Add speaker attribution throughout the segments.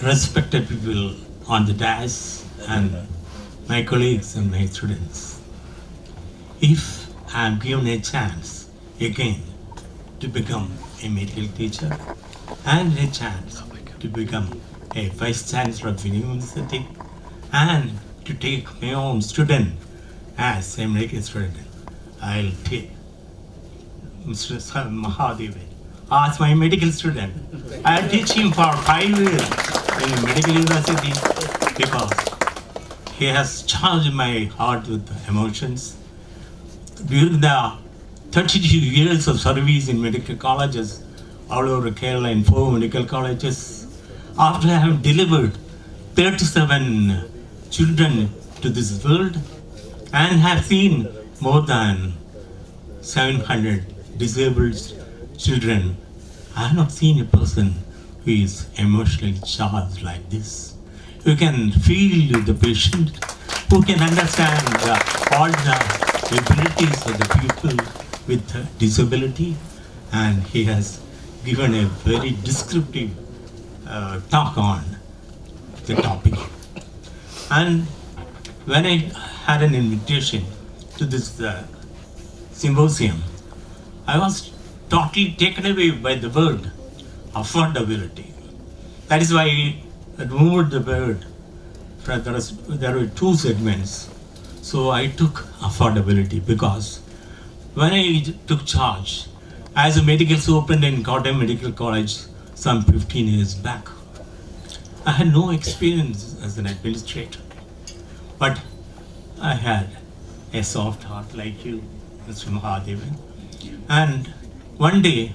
Speaker 1: respected people on the dais, and my colleagues and my students. If I am given a chance again to become a medical teacher and a chance to become a vice chancellor of the university and to take my own student as a medical student, I'll take Mr. Mahadev as my medical student. I'll teach him for 5 years in medical university because he has charged my heart with emotions. During the 32 years of service in medical colleges all over Kerala in 4 medical colleges, after I have delivered 37 children to this world and have seen more than 700 disabled children, I have not seen a person who is emotionally charged like this. You can feel the patient, who can understand all the abilities of the people with disability, and he has given a very descriptive talk on the topic. And when I had an invitation to this symposium, I was totally taken away by the word affordability. That is why I removed the word. There were 2 segments. So I took affordability because when I took charge as a medical superintendent in Kottayam Medical College some 15 years back, I had no experience as an administrator. But I had a soft heart like you, Mr. Mahadevan. And one day,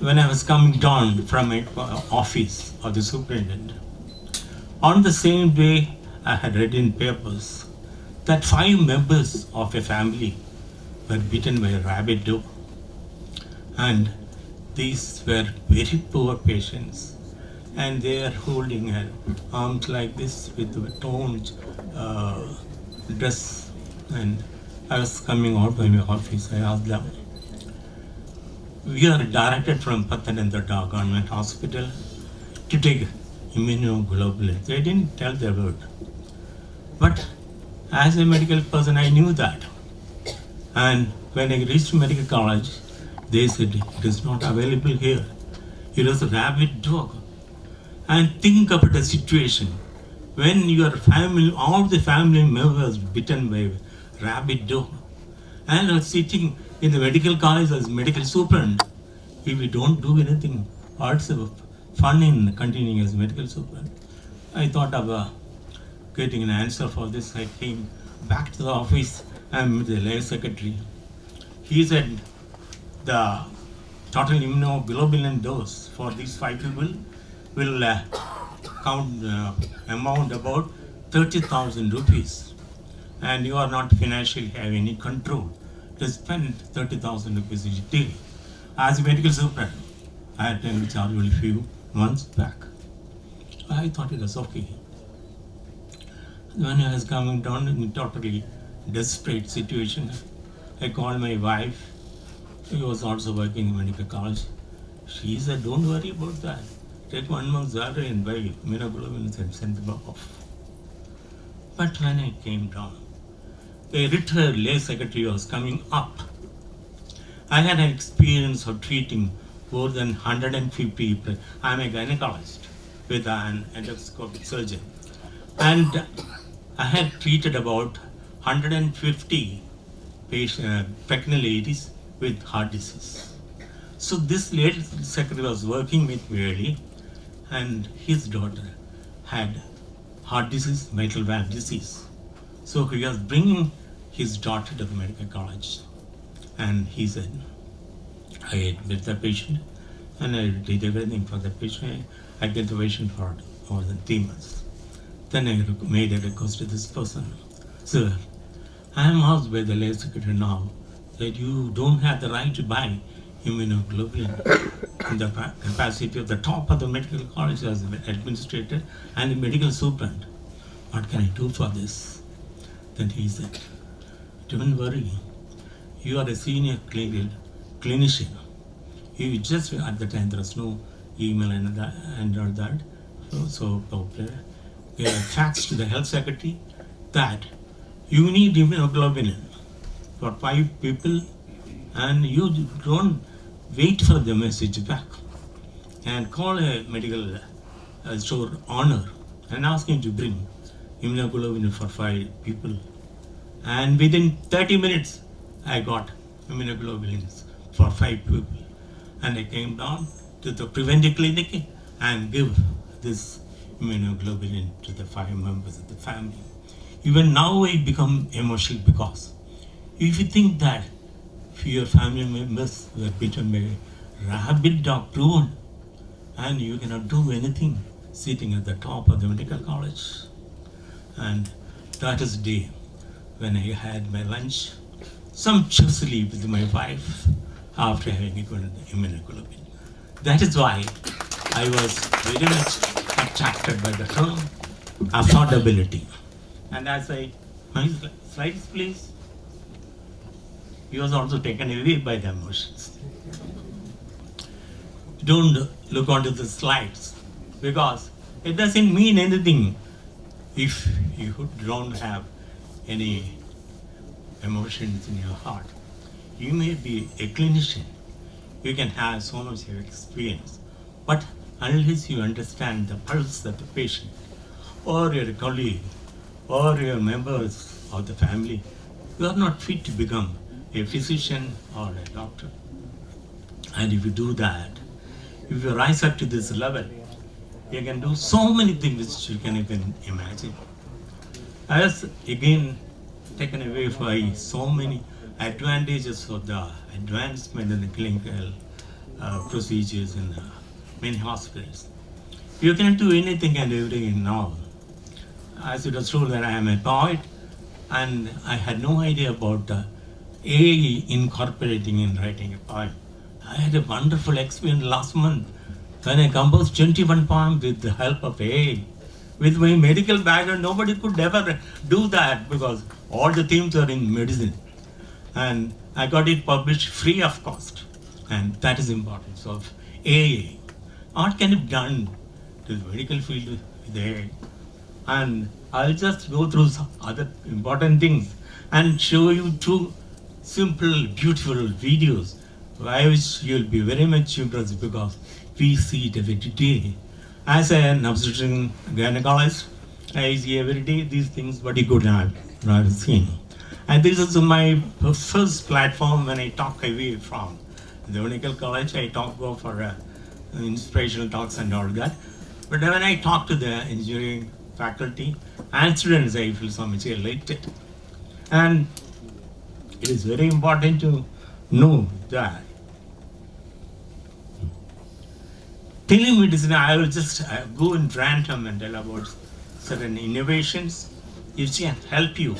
Speaker 1: when I was coming down from my office of the superintendent, on the same day I had read in papers that 5 members of a family were bitten by a rabid dog. And these were very poor patients, and they are holding her arms like this with a torn dress. And I was coming out by my office. I asked them, we are directed from Pathanamthitta Government Hospital to take immunoglobulin. They didn't tell their word. But as a medical person, I knew that. And when I reached medical college, they said, it is not available here. It was a rabid dog. And think about the situation when your family, all the family members bitten by a rabid dog, and are sitting in the medical college as medical superintendent. If we don't do anything, what's the fun in continuing as medical superintendent? I thought of getting an answer for this. I came back to the office and met the lay secretary. He said the total immunoglobulin dose for these 5 people will amount about 30,000 rupees, and you are not financially have any control to spend 30,000 rupees each day. As a medical superintendent, I had to charge only a few months back. I thought it was okay. When I was coming down in a totally desperate situation, I called my wife. She was also working in medical college. She said, don't worry about that. Take 1 month's salary and buy immunoglobulins and send them off. But when I came down, the retired lay secretary was coming up. I had an experience of treating more than 150 people. I'm a gynecologist with an endoscopic surgeon. And I had treated about 150 pregnant ladies with heart disease. So this lady secretary was working with me early, and his daughter had heart disease, mitral valve disease. So he was bringing his daughter to the medical college, and he said, I admit the patient and I did everything for the patient. I did the patient for more than 3 months. Then I made a request to this person. Sir, I am asked by the lay secretary now that you don't have the right to buy immunoglobulin in the capacity of the top of the medical college as an administrator and a medical superintendent. What can I do for this? Then he said, don't worry, you are a senior clinician. You just, at the time there was no email and all that, so popular, fax to the health secretary that you need immunoglobulin for 5 people, and you don't wait for the message back and call a medical store owner and ask him to bring immunoglobulin for 5 people. And within 30 minutes, I got immunoglobulins for 5 people. And I came down to the preventive clinic and give this immunoglobulin to the 5 members of the family. Even now I become emotional because if you think that your family members were bitten by a rabid dog prune and you cannot do anything sitting at the top of the medical college. And that is the day when I had my lunch, sumptuously with my wife after having given immunoglobulin. That is why I was very much attracted by the term affordability. And as my slides please, he was also taken away by the emotions. Don't look onto the slides because it doesn't mean anything if you don't have any emotions in your heart. You may be a clinician, you can have so much of experience, but unless you understand the pulse of the patient or your colleague or your members of the family, you are not fit to become a physician or a doctor. And if you do that, if you rise up to this level, you can do so many things which you can even imagine. I was again taken away by so many advantages of the advancement in the clinical procedures in many hospitals. You can do anything and everything now. As it was told that I am a poet, and I had no idea about AI incorporating in writing a poem. I had a wonderful experience last month when I composed 21 poems with the help of AI. With my medical background, nobody could ever do that because all the themes are in medicine. And I got it published free of cost. And that is the importance of AI. What can be done to the medical field with AI? And I'll just go through some other important things and show you two simple, beautiful videos. I wish you'll be very much impressed because we see it every day. As an obstetrician gynecologist, I see every day these things, but you could not have seen. And this is my first platform when I talk away from the medical college. I go for inspirational talks and all that. But when I talk to the engineering faculty and students, I feel so much elated. And it is very important to know that telemedicine, I will just go in random and tell about certain innovations which can help you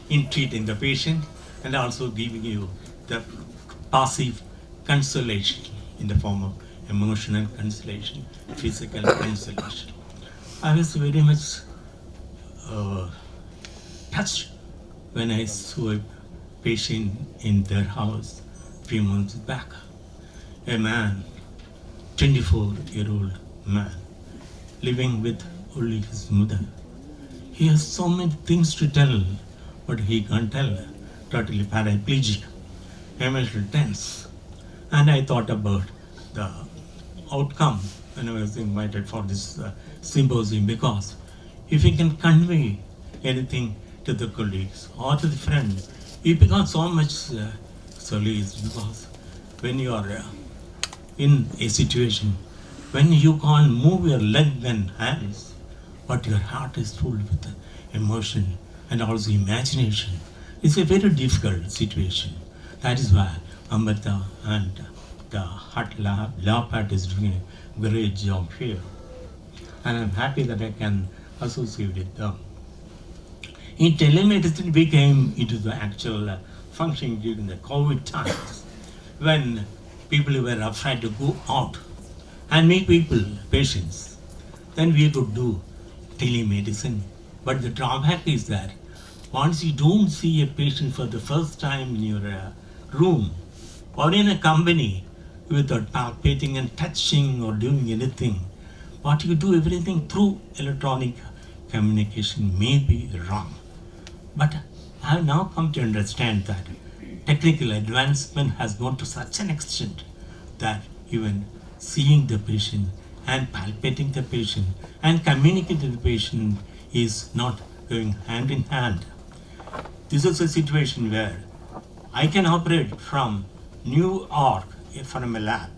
Speaker 1: in treating the patient and also giving you the passive consolation in the form of emotional consolation, physical consolation. I was very much touched when I saw a patient in their house a few months back. A man, 24-year-old man, living with only his mother. He has so many things to tell, but he can't tell. Totally paraplegic, emotional tense. And I thought about the outcome when I was invited for this symposium, because if you can convey anything to the colleagues or to the friends, you become so much solace, because when you are in a situation when you can't move your leg and hands, but your heart is full with emotion and also imagination, it's a very difficult situation. That is why Amrita and the Heart Lab Part is doing a great job here. And I'm happy that I can associate with them. In telemedicine, we came into the actual functioning during the COVID times, when people were afraid to go out and meet people, patients. Then we could do telemedicine. But the drawback is that once you don't see a patient for the first time in your room or in a company without palpating and touching or doing anything, What you do everything through electronic communication may be wrong. But I have now come to understand that technical advancement has gone to such an extent that even seeing the patient and palpating the patient and communicating to the patient is not going hand in hand. This is a situation where I can operate from New York from a lab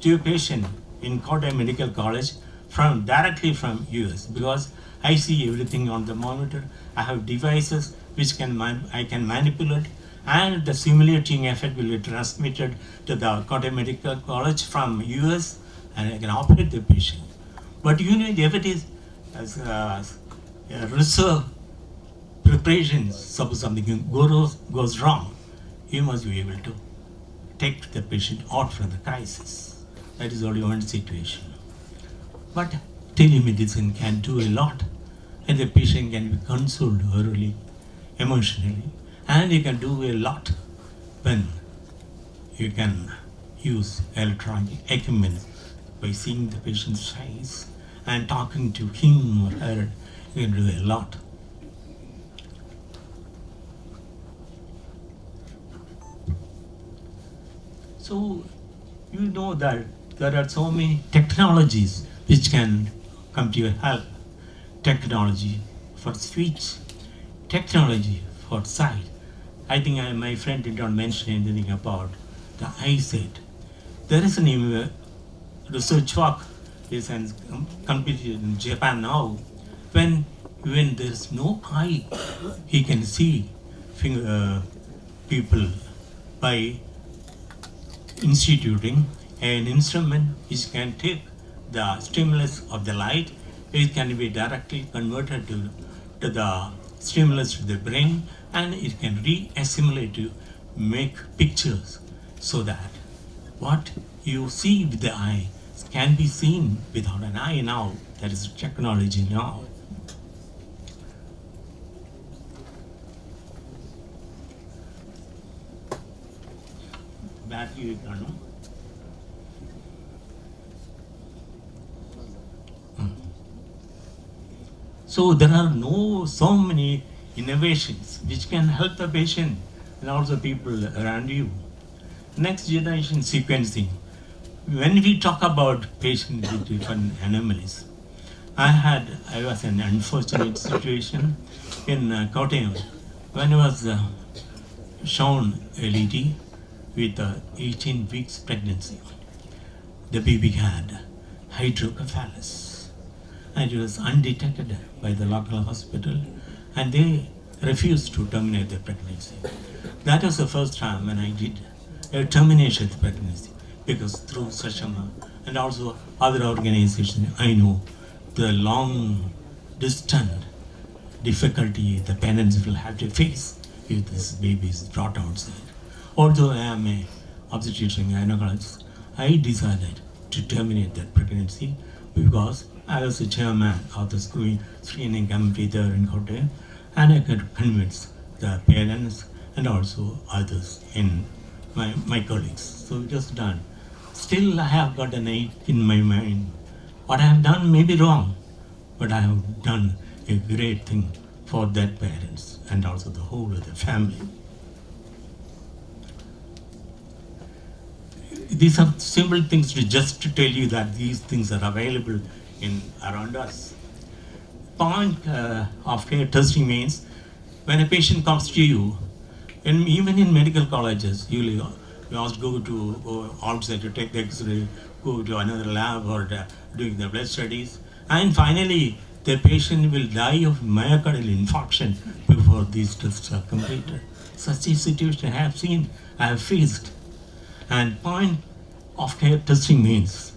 Speaker 1: to a patient in Kottayam Medical College from directly from US, because I see everything on the monitor. I have devices which I can manipulate, and the simulating effect will be transmitted to the Kottayam Medical College from US, and I can operate the patient. But you know, if it is as reserve preparations, suppose something goes wrong, you must be able to take the patient out from the crisis. That is only one situation. But telemedicine can do a lot, and the patient can be consoled orally, emotionally, and you can do a lot when you can use electronic equipment by seeing the patient's face and talking to him or her. You can do a lot. So you know that there are so many technologies which can come to your help. Technology for speech, technology for sight. I think my friend did not mention anything about the eyesight. There is a research work is completed in Japan now, when there is no eye, he can see people by instituting an instrument which can take the stimulus of the light. It can be directly converted to the stimulus to the brain, and it can re-assimilate to make pictures, so that what you see with the eye can be seen without an eye now. That is technology now. Battery, So there are so many innovations which can help the patient and also people around you. Next generation sequencing. When we talk about patients with different anomalies, I was in an unfortunate situation in Kottayam when I was shown a lady with 18 weeks pregnancy. The baby had hydrocephalus, and it was undetected by the local hospital, and they refused to terminate the pregnancy. That was the first time when I did a termination of pregnancy, because through SAKSHAM and also other organizations, I know the long distance difficulty the parents will have to face if this baby is brought outside. Although I am an obstetrician gynecologist, I decided to terminate that pregnancy because I was the chairman of the screening committee there in Kottayam, and I could convince the parents and also others in my colleagues. So it was done. Still, I have got an ache in my mind. What I have done may be wrong, but I have done a great thing for that parents and also the whole of the family. These are simple things to tell you that these things are available around us. Point of care testing means when a patient comes to you, and even in medical colleges, you must go outside to take the X-ray, go to another lab or doing the blood studies, and finally the patient will die of myocardial infarction before these tests are completed. Such a situation I have faced. And point of care testing means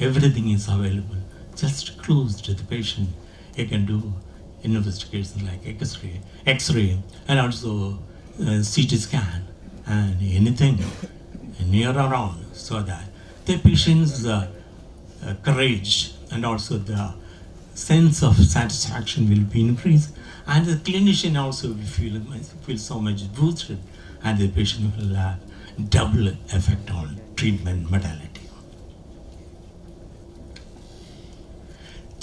Speaker 1: everything is available, just close to the patient. You can do investigations like X-ray, and also CT scan and anything near around, so that the patient's courage and also the sense of satisfaction will be increased, and the clinician also will feel so much boosted, and the patient will have double effect on treatment modality.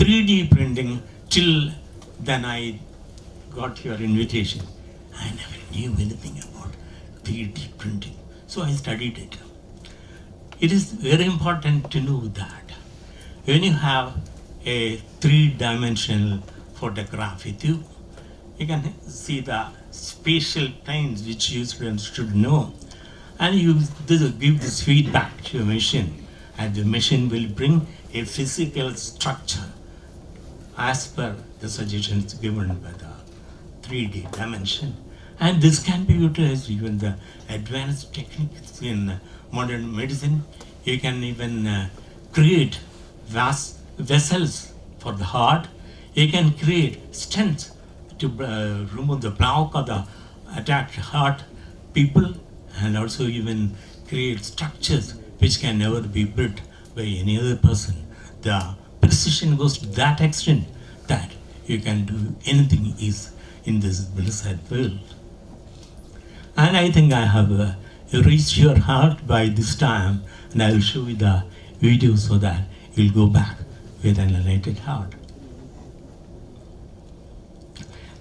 Speaker 1: 3D printing till then I got your invitation. I never knew anything about 3D printing. So I studied it. It is very important to know that when you have a three-dimensional photograph with you, you can see the spatial planes which you students should know. And you give this feedback to your machine, and the machine will bring a physical structure as per the suggestions given by the 3D dimension. And this can be utilized even the advanced techniques in modern medicine. You can even create vast vessels for the heart. You can create stents to remove the block or the attacked heart people, and also even create structures which can never be built by any other person. The precision goes to that extent that you can do anything is in this blessed world. And I think I have reached your heart by this time, and I will show you the video so that you'll go back with an enlightened heart.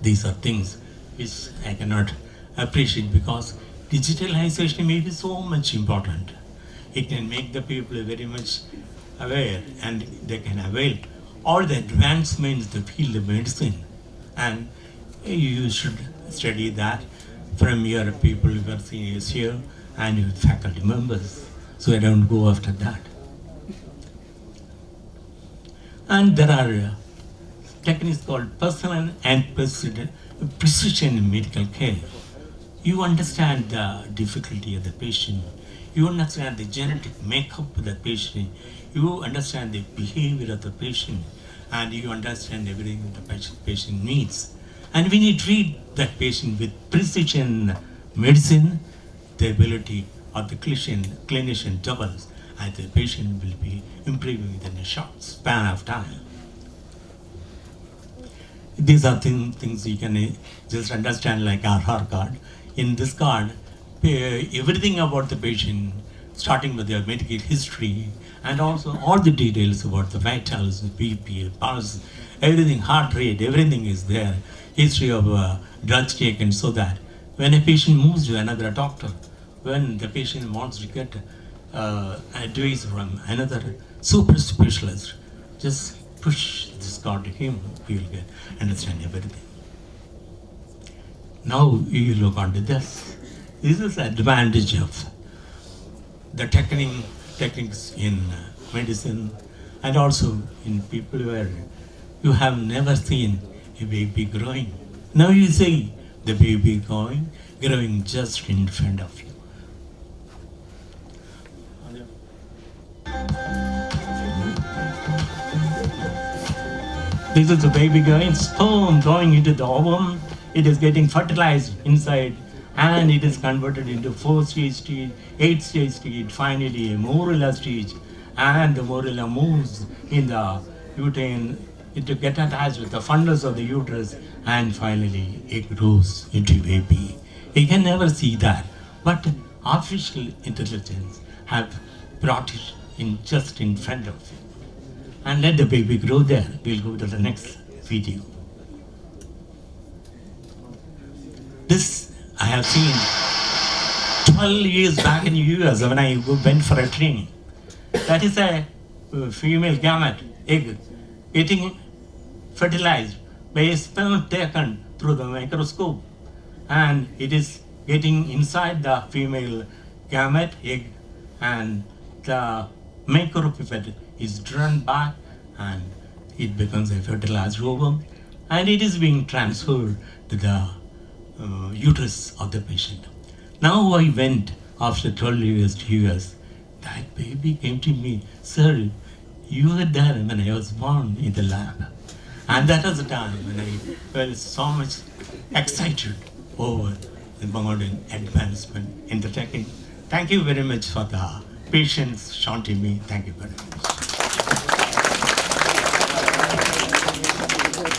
Speaker 1: These are things which I cannot appreciate because digitalization may be so much important. It can make the people very much aware, and they can avail all the advancements in the field of medicine. And you should study that from your people who are seniors here and your faculty members. So I don't go after that. And there are techniques called personal and precision medical care. You understand the difficulty of the patient. You understand the genetic makeup of the patient. You understand the behavior of the patient. And you understand everything the patient needs. And when you treat that patient with precision medicine, the ability of the clinician doubles, and the patient will be improving within a short span of time. These are things you can just understand, like our heart card. In this card, everything about the patient, starting with their medical history, and also all the details about the vitals, BP, pulse, everything, heart rate, everything is there. History of drugs taken, so that when a patient moves to another doctor, when the patient wants to get advice from another super specialist, just push this card to him, he will understand everything. Now you look onto this. This is the advantage of the techniques in medicine, and also in people where you have never seen a baby growing. Now you see the baby growing just in front of you. This is the baby growing, sperm going into the ovum. It is getting fertilized inside, and it is converted into 4-stage stage, 8-stage stage, finally a morula stage, and the morula moves in the uterine to get attached with the fundus of the uterus, and finally it grows into a baby. You can never see that, but artificial intelligence have brought it in just in front of you. And let the baby grow there. We'll go to the next video. This I have seen 12 years back in the US when I went for a training. That is a female gamete, egg, getting fertilized by a sperm taken through the microscope. And it is getting inside the female gamete, egg, and the micropipette is drawn back, and it becomes a fertilized ovum, and it is being transferred to the uterus of the patient. Now I went after 12 years to US. That baby came to me, "Sir, you were there when I was born in the lab." And that was the time when I felt so much excited over the modern advancement in the technique. Thank you very much for the patience shown to me. Thank you very much.